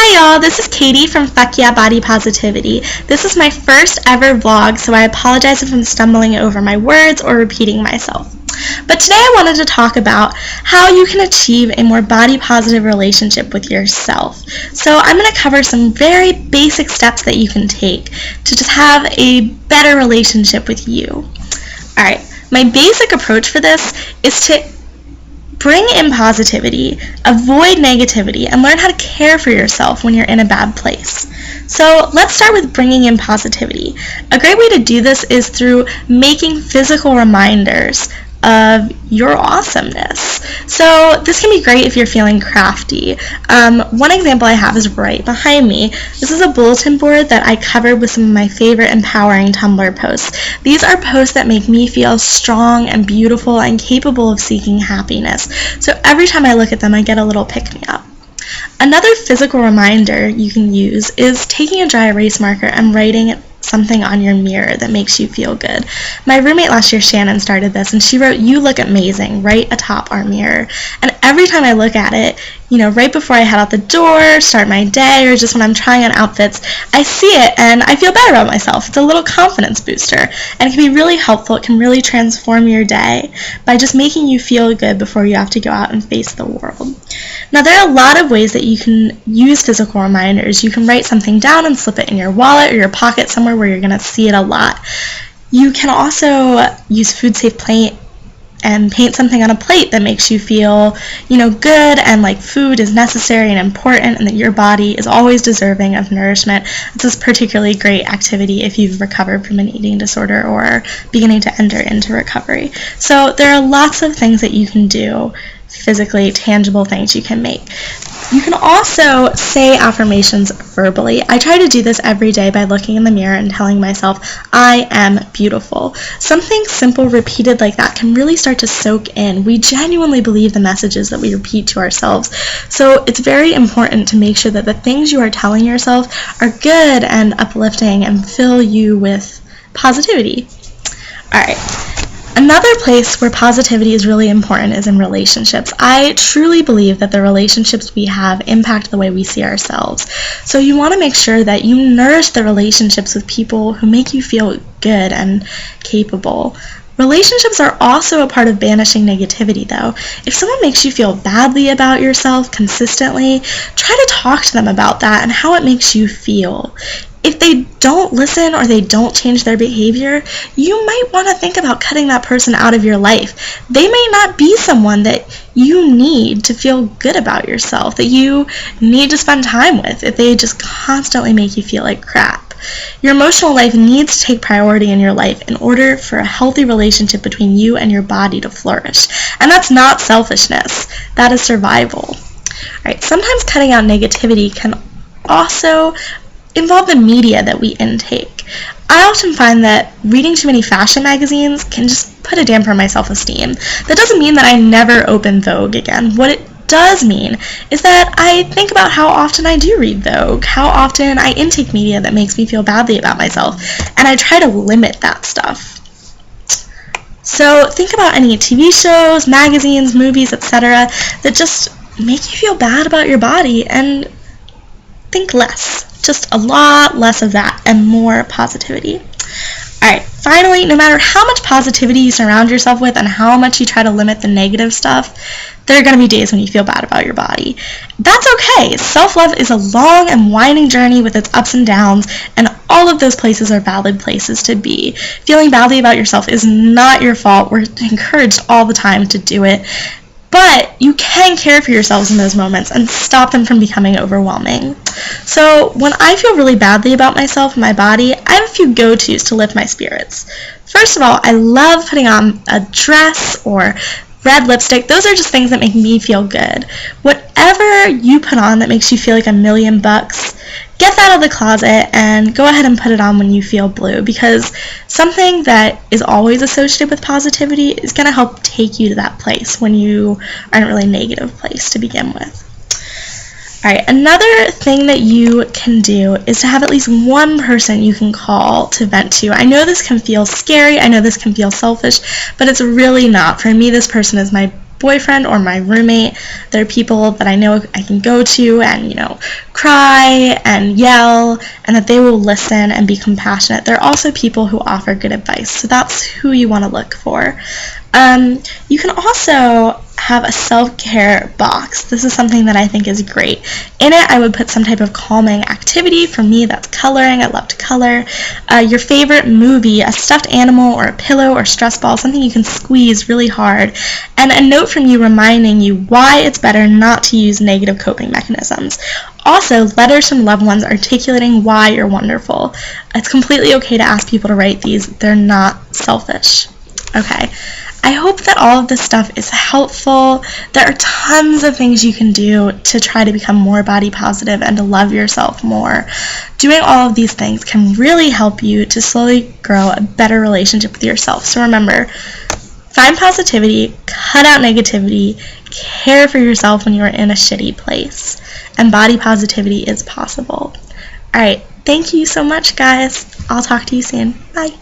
Hi y'all, this is Katie from Fuck Yeah Body Positivity. This is my first ever vlog, so I apologize if I'm stumbling over my words or repeating myself. But today I wanted to talk about how you can achieve a more body positive relationship with yourself. So I'm going to cover some very basic steps that you can take to just have a better relationship with you. Alright, my basic approach for this is to bring in positivity, avoid negativity, and learn how to care for yourself when you're in a bad place. So let's start with bringing in positivity. A great way to do this is through making physical reminders of your awesomeness. So this can be great if you're feeling crafty. One example I have is right behind me. This is a bulletin board that I covered with some of my favorite empowering Tumblr posts. These are posts that make me feel strong and beautiful and capable of seeking happiness. So every time I look at them, I get a little pick-me-up. Another physical reminder you can use is taking a dry erase marker and writing something on your mirror that makes you feel good. My roommate last year, Shannon, started this, and she wrote, "You look amazing," right atop our mirror. And every time I look at it, right before I head out the door, start my day, or just when I'm trying on outfits, I see it and I feel better about myself. It's a little confidence booster, and it can be really helpful. It can really transform your day by just making you feel good before you have to go out and face the world. Now, there are a lot of ways that you can use physical reminders. You can write something down and slip it in your wallet or your pocket somewhere where you're going to see it a lot. You can also use food safe plate and paint something on a plate that makes you feel, good and like food is necessary and important and that your body is always deserving of nourishment. This is a particularly great activity if you've recovered from an eating disorder or beginning to enter into recovery. So there are lots of things that you can do, physically tangible things you can make. You can also say affirmations verbally. I try to do this every day by looking in the mirror and telling myself, "I am beautiful." Something simple repeated like that can really start to soak in. We genuinely believe the messages that we repeat to ourselves. So it's very important to make sure that the things you are telling yourself are good and uplifting and fill you with positivity. Alright. Another place where positivity is really important is in relationships. I truly believe that the relationships we have impact the way we see ourselves. So you want to make sure that you nourish the relationships with people who make you feel good and capable. Relationships are also a part of banishing negativity, though. If someone makes you feel badly about yourself consistently, try to talk to them about that and how it makes you feel. If they don't listen or they don't change their behavior, you might want to think about cutting that person out of your life. They may not be someone that you need to feel good about yourself, that you need to spend time with, if they just constantly make you feel like crap. Your emotional life needs to take priority in your life in order for a healthy relationship between you and your body to flourish. And that's not selfishness. That is survival. Alright, sometimes cutting out negativity can also involve the media that we intake. I often find that reading too many fashion magazines can just put a damper on my self-esteem. That doesn't mean that I never open Vogue again. What it does mean is that I think about how often I do read Vogue, how often I intake media that makes me feel badly about myself, and I try to limit that stuff. So think about any TV shows, magazines, movies, etc. that just make you feel bad about your body, and think less. Just a lot less of that and more positivity. Alright, finally, no matter how much positivity you surround yourself with and how much you try to limit the negative stuff, there are going to be days when you feel bad about your body. That's okay. Self-love is a long and winding journey with its ups and downs, and all of those places are valid places to be. Feeling badly about yourself is not your fault. We're encouraged all the time to do it. But you can care for yourselves in those moments and stop them from becoming overwhelming. So when I feel really badly about myself and my body, I have a few go-tos to lift my spirits. First of all, I love putting on a dress or red lipstick. Those are just things that make me feel good. Whatever you put on that makes you feel like $1,000,000, get that out of the closet and go ahead and put it on when you feel blue, because something that is always associated with positivity is going to help take you to that place when you are in a really negative place to begin with. Alright, another thing that you can do is to have at least one person you can call to vent to. I know this can feel scary, I know this can feel selfish, but it's really not. For me, this person is my boyfriend or my roommate. They're people that I know I can go to and, cry and yell, and that they will listen and be compassionate. They're also people who offer good advice, so that's who you want to look for. You can also have a self-care box. This is something that I think is great. In it, I would put some type of calming activity. For me, that's coloring. I love to color. Your favorite movie, a stuffed animal or a pillow or stress ball, something you can squeeze really hard, and a note from you reminding you why it's better not to use negative coping mechanisms. Also, letters from loved ones articulating why you're wonderful. It's completely okay to ask people to write these. They're not selfish. Okay. I hope that all of this stuff is helpful. There are tons of things you can do to try to become more body positive and to love yourself more. Doing all of these things can really help you to slowly grow a better relationship with yourself. So remember, find positivity, cut out negativity, care for yourself when you are in a shitty place, and body positivity is possible. Alright, thank you so much, guys. I'll talk to you soon. Bye.